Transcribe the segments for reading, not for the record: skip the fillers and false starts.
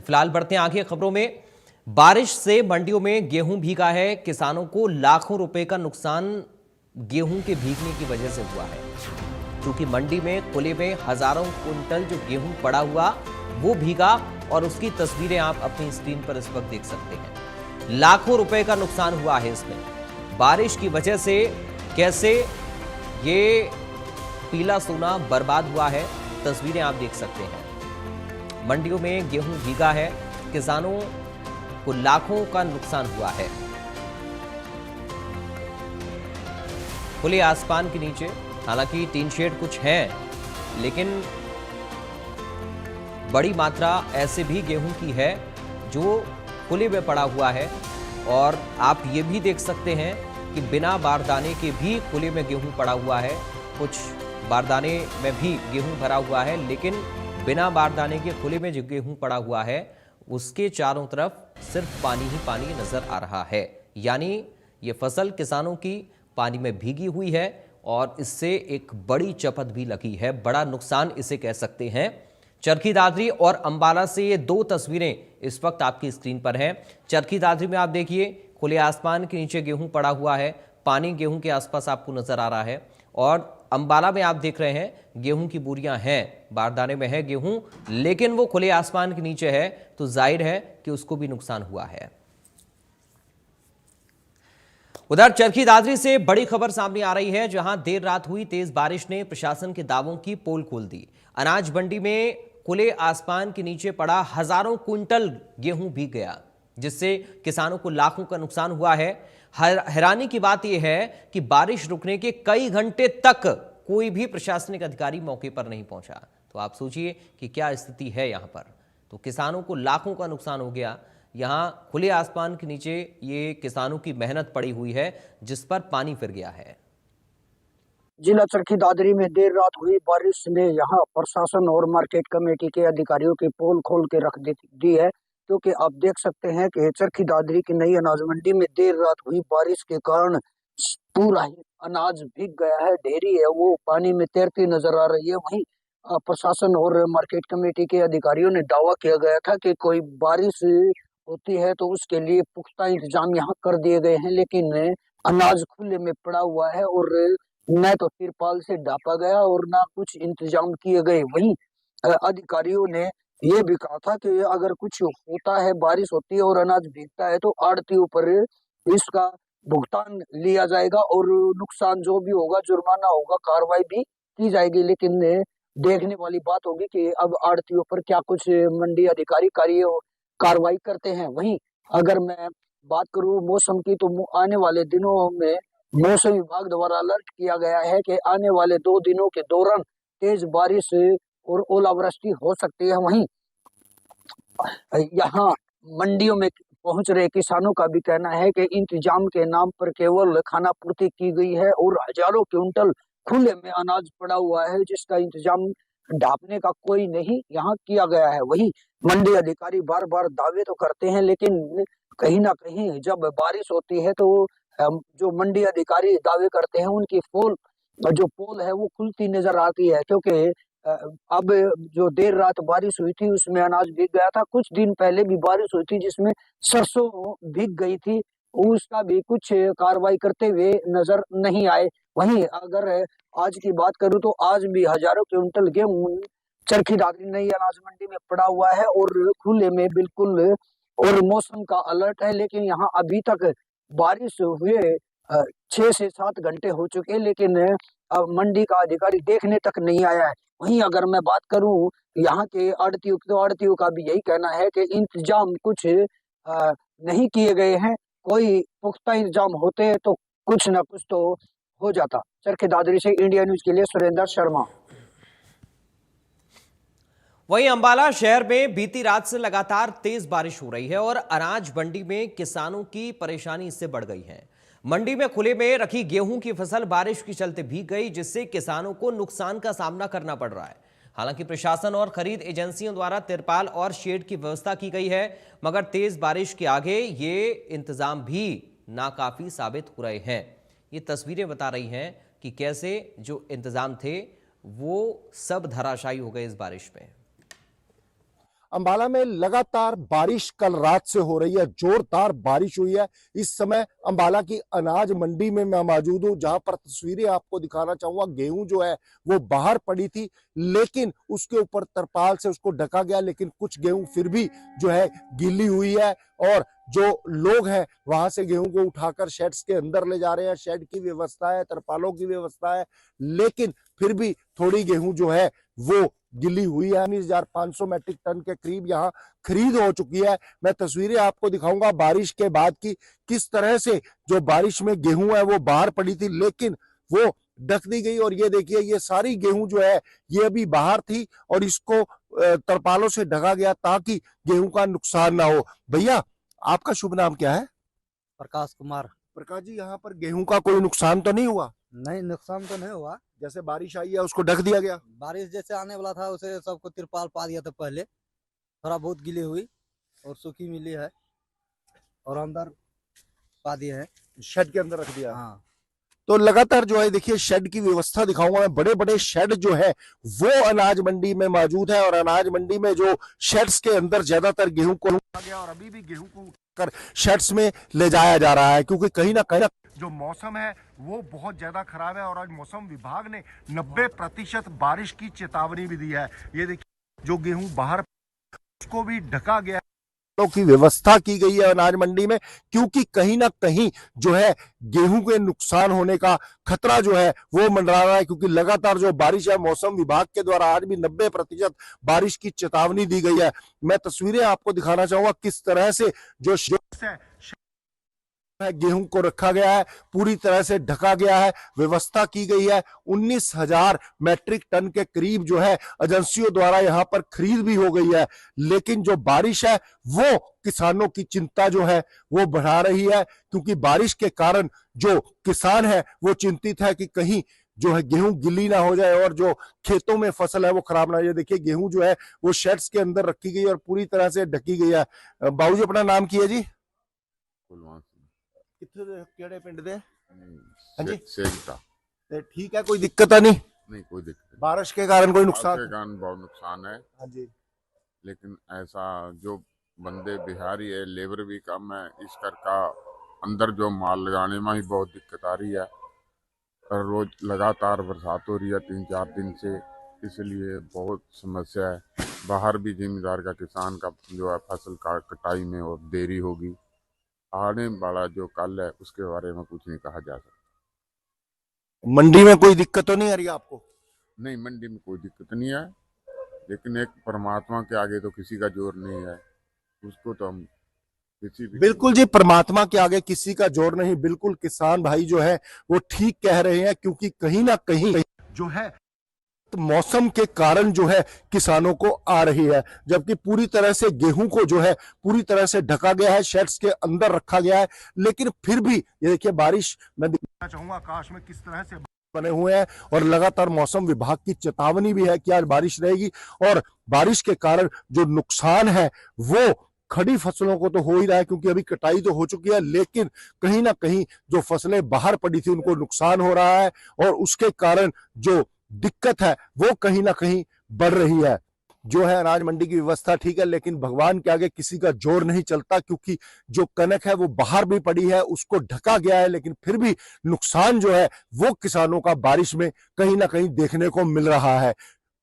फिलहाल बढ़ते हैं आगे खबरों में। बारिश से मंडियों में गेहूं भीगा है। किसानों को लाखों रुपए का नुकसान गेहूं के भीगने की वजह से हुआ है, क्योंकि मंडी में खुले में हजारों कुंटल जो गेहूं पड़ा हुआ वो भीगा और उसकी तस्वीरें आप अपनी स्क्रीन पर इस वक्त देख सकते हैं। लाखों रुपए का नुकसान हुआ है इसमें। बारिश की वजह से कैसे ये पीला सोना बर्बाद हुआ है, तस्वीरें आप देख सकते हैं। मंडियों में गेहूं भीगा है, किसानों को लाखों का नुकसान हुआ है। खुले आसमान के नीचे, हालांकि टीन शेड कुछ है, लेकिन बड़ी मात्रा ऐसे भी गेहूं की है जो खुले में पड़ा हुआ है। और आप ये भी देख सकते हैं कि बिना बारदाने के भी खुले में गेहूं पड़ा हुआ है। कुछ बारदाने में भी गेहूं भरा हुआ है, लेकिन बिना बारदाने के खुले में जो गेहूं पड़ा हुआ है उसके चारों तरफ सिर्फ पानी ही पानी नजर आ रहा है। यानी ये फसल किसानों की पानी में भीगी हुई है और इससे एक बड़ी चपत भी लगी है। बड़ा नुकसान इसे कह सकते हैं। चरखी दादरी और अंबाला से ये दो तस्वीरें इस वक्त आपकी स्क्रीन पर हैं। चरखी दादरी में आप देखिए, खुले आसमान के नीचे गेहूं पड़ा हुआ है, पानी गेहूं के आसपास आपको नजर आ रहा है। और अंबाला में आप देख रहे हैं गेहूं की बोरियां हैं, बारदाने में है गेहूं, लेकिन वो खुले आसमान के नीचे है, तो जाहिर है कि उसको भी नुकसान हुआ है। उधर चरखी दादरी से बड़ी खबर सामने आ रही है, जहां देर रात हुई तेज बारिश ने प्रशासन के दावों की पोल खोल दी। अनाज मंडी में खुले आसमान के नीचे पड़ा हजारों कुंटल गेहूं भीग गया, जिससे किसानों को लाखों का नुकसान हुआ है। हैरानी की बात यह है कि बारिश रुकने के कई घंटे तक कोई भी प्रशासनिक अधिकारी मौके पर नहीं पहुंचा। तो आप सोचिए कि क्या स्थिति है यहां पर। तो किसानों को लाखों का नुकसान हो गया। यहां खुले आसमान के नीचे ये किसानों की मेहनत पड़ी हुई है, जिस पर पानी फिर गया है। जिला चरखी दादरी में देर रात हुई बारिश ने यहां प्रशासन और मार्केट कमेटी के अधिकारियों की पोल खोल के रख दी है, क्योंकि आप देख सकते हैं कि चरखी दादरी की नई अनाज मंडी में देर रात हुई बारिश के कारण पूरा ही अनाज भीग गया है। ढेरी है वो पानी में तैरती नजर आ रही है। वहीं प्रशासन और मार्केट कमेटी के अधिकारियों ने दावा किया गया था कि कोई बारिश होती है तो उसके लिए पुख्ता इंतजाम यहाँ कर दिए गए हैं, लेकिन अनाज खुले में पड़ा हुआ है और न तो तिरपाल से ढापा गया और ना कुछ इंतजाम किए गए। वहीं अधिकारियों ने ये भी कहा था कि अगर कुछ होता है, बारिश होती है और अनाज भीगता है, तो आड़तियों पर इसका भुगतान लिया जाएगा और नुकसान जो भी होगा, जुर्माना होगा, कार्रवाई भी की जाएगी। लेकिन देखने वाली बात होगी कि अब आड़तियों पर क्या कुछ मंडी अधिकारी कार्रवाई करते हैं। वहीं अगर मैं बात करूं मौसम की, तो आने वाले दिनों में मौसम विभाग द्वारा अलर्ट किया गया है कि आने वाले 2 दिनों के दौरान तेज बारिश और ओलावृष्टि हो सकती है। वहीं यहाँ मंडियों में पहुंच रहे किसानों का भी कहना है कि इंतजाम के नाम पर केवल खाना पूर्ति की गई है और हजारों क्विंटल खुले में अनाज पड़ा हुआ है, जिसका इंतजाम ढापने का कोई नहीं यहाँ किया गया है। वही मंडी अधिकारी बार बार दावे तो करते हैं, लेकिन कहीं ना कहीं जब बारिश होती है तो जो मंडी अधिकारी दावे करते हैं उनकी जो पोल है वो खुलती नजर आती है, क्योंकि अब जो देर रात बारिश हुई थी उसमें अनाज भीग गया था। कुछ दिन पहले भी बारिश हुई थी जिसमें सरसों भीग गई थी, उसका भी कुछ कार्रवाई करते हुए नजर नहीं आए। वहीं अगर आज की बात करूं तो आज भी हजारों क्विंटल गेहूं चरखी दादरी नई अनाज मंडी में पड़ा हुआ है और खुले में बिल्कुल। और मौसम का अलर्ट है, लेकिन यहाँ अभी तक बारिश हुए 6 से 7 घंटे हो चुके, लेकिन मंडी का अधिकारी देखने तक नहीं आया है। वहीं अगर मैं बात करूं यहाँ के आड़तियों की, तो आड़तियों का भी यही कहना है कि इंतजाम कुछ नहीं किए गए हैं। कोई पुख्ता इंतजाम होते तो कुछ ना कुछ तो हो जाता। चरखी दादरी से इंडिया न्यूज के लिए सुरेंद्र शर्मा। वहीं अंबाला शहर में बीती रात से लगातार तेज बारिश हो रही है और अनाज मंडी में किसानों की परेशानी इससे बढ़ गई है। मंडी में खुले में रखी गेहूं की फसल बारिश के चलते भीग गई, जिससे किसानों को नुकसान का सामना करना पड़ रहा है। हालांकि प्रशासन और खरीद एजेंसियों द्वारा तिरपाल और शेड की व्यवस्था की गई है, मगर तेज बारिश के आगे ये इंतजाम भी नाकाफी साबित हो रहे हैं। ये तस्वीरें बता रही हैं कि कैसे जो इंतजाम थे वो सब धराशायी हो गए इस बारिश में। अंबाला में लगातार बारिश कल रात से हो रही है, जोरदार बारिश हुई है। इस समय अंबाला की अनाज मंडी में मैं मौजूद हूं, जहां पर तस्वीरें आपको दिखाना चाहूंगा। गेहूं जो है वो बाहर पड़ी थी, लेकिन उसके ऊपर तरपाल से उसको ढका गया, लेकिन कुछ गेहूं फिर भी जो है गीली हुई है और जो लोग हैं वहां से गेहूं को उठाकर शेड्स के अंदर ले जा रहे हैं। शेड की व्यवस्था है, तरपालों की व्यवस्था है, लेकिन फिर भी थोड़ी गेहूं जो है वो गिली हुई है। 19,500 मैट्रिक टन के करीब यहाँ खरीद हो चुकी है। मैं तस्वीरें आपको दिखाऊंगा बारिश के बाद की, किस तरह से जो बारिश में गेहूं है वो बाहर पड़ी थी, लेकिन वो ढक दी गई। और ये देखिए, ये सारी गेहूं जो है ये अभी बाहर थी और इसको तरपालों से ढका गया ताकि गेहूं का नुकसान ना हो। भैया, आपका शुभ नाम क्या है? प्रकाश कुमार। प्रकाश जी, यहाँ पर गेहूं का कोई नुकसान तो नहीं हुआ? नहीं, नुकसान तो नहीं हुआ। जैसे बारिश आई है उसको ढक दिया गया? बारिश जैसे आने वाला था उसे सबको तिरपाल पा दिया था पहले, थोड़ा बहुत गीली हुई और सूखी मिली है और अंदर पा दिए हैं। शेड के अंदर रख दिया। हाँ, तो लगातार जो है देखिए शेड की व्यवस्था दिखाऊंगा मैं। बड़े बड़े शेड जो है वो अनाज मंडी में मौजूद है और अनाज मंडी में जो शेड्स के अंदर ज्यादातर गेहूं को रखा गया और अभी भी गेहूं को उठाकर शेड्स में ले जाया जा रहा है, क्योंकि कहीं ना कहीं जो मौसम है वो बहुत ज्यादा खराब है। और आज मौसम विभाग ने 90% बारिश की चेतावनी भी दी है। ये देखिए, जो गेहूं बाहर उसको भी ढका गया की व्यवस्था की गई है अनाज मंडी में, क्योंकि कहीं ना कहीं जो है गेहूं के नुकसान होने का खतरा जो है वो मंडरा रहा है। क्योंकि लगातार जो बारिश है, मौसम विभाग के द्वारा आज भी 90% बारिश की चेतावनी दी गई है। मैं तस्वीरें आपको दिखाना चाहूंगा किस तरह से जो गेहूं को रखा गया है, पूरी तरह से ढका गया है, व्यवस्था की गई है। 19,000 मैट्रिक टन के करीब जो है एजेंसियों द्वारा यहां पर खरीद भी हो गई है। लेकिन जो बारिश है वो किसानों की चिंता जो है वो बढ़ा रही है, क्योंकि बारिश के कारण जो किसान है वो चिंतित है कि कहीं जो है गेहूं गिल्ली ना हो जाए और जो खेतों में फसल है वो खराब ना हो जाए। देखिए, गेहूं जो है वो शेड्स के अंदर रखी गई और पूरी तरह से ढकी गई है। बाबूजी, अपना नाम की है जी? ਕਿਹੜੇ ਪਿੰਡ ਦੇ? ਹਾਂਜੀ, सेजता। ठीक है, कोई दिक्कत है नहीं? नहीं, कोई दिक्कत नहीं। बारिश के कारण कोई बारिश नुकसान? के कारण बहुत नुकसान है, हाँ जी। लेकिन ऐसा जो बंदे बिहारी है, लेबर भी कम है, इस कर का अंदर जो माल लगाने में ही बहुत दिक्कत आ रही है। और रोज लगातार बरसात हो रही है 3-4 दिन से, इसलिए बहुत समस्या है। बाहर भी जिम्मेदार का किसान का जो है फसल का कटाई में और देरी होगी। आने वाला जो कल है उसके बारे में कुछ नहीं कहा जा सकता। मंडी में कोई दिक्कत तो नहीं आ रही आपको? नहीं, मंडी में कोई दिक्कत नहीं है, लेकिन एक परमात्मा के आगे तो किसी का जोर नहीं है, उसको तो हम किसी भी। बिल्कुल जी, परमात्मा के आगे किसी का जोर नहीं। बिल्कुल किसान भाई जो है वो ठीक कह रहे हैं, क्योंकि कहीं ना कहीं जो है मौसम के कारण जो है किसानों को आ रही है, जबकि पूरी तरह से गेहूं को जो है पूरी तरह से ढका गया है, शेड्स के अंदर रखा गया है। लेकिन फिर भी ये देखिए, बारिश मैं दिखाना चाहूंगा आकाश में किस तरह से बने हुए हैं और लगातार मौसम विभाग की चेतावनी भी है कि आज बारिश रहेगी। और बारिश के कारण जो नुकसान है वो खड़ी फसलों को तो हो ही रहा है, क्योंकि अभी कटाई तो हो चुकी है, लेकिन कहीं ना कहीं जो फसलें बाहर पड़ी थी उनको नुकसान हो रहा है और उसके कारण जो दिक्कत है वो कहीं ना कहीं बढ़ रही है। जो है अनाज मंडी की व्यवस्था ठीक है, लेकिन भगवान के आगे किसी का जोर नहीं चलता, क्योंकि जो कनक है वो बाहर भी पड़ी है, उसको ढका गया है, लेकिन फिर भी नुकसान जो है वो किसानों का बारिश में कहीं ना कहीं देखने को मिल रहा है।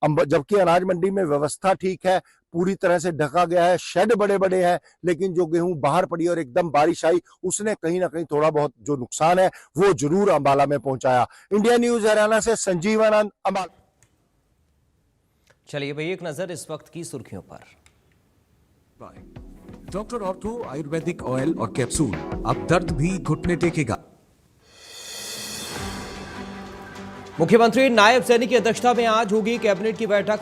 जबकि अनाज मंडी में व्यवस्था ठीक है, पूरी तरह से ढका गया है, शेड बड़े बड़े हैं, लेकिन जो गेहूं बाहर पड़ी और एकदम बारिश आई उसने कहीं ना कहीं थोड़ा बहुत जो नुकसान है वो जरूर अंबाला में पहुंचाया। इंडिया न्यूज हरियाणा से संजीव आनंद, अंबाला। चलिए भाई, एक नजर इस वक्त की सुर्खियों पर। डॉक्टर ऑर्थो आयुर्वेदिक ऑयल और कैप्सूल, अब दर्द भी घुटने टेकेगा। मुख्यमंत्री नायब सैनी की अध्यक्षता में आज होगी कैबिनेट की बैठक।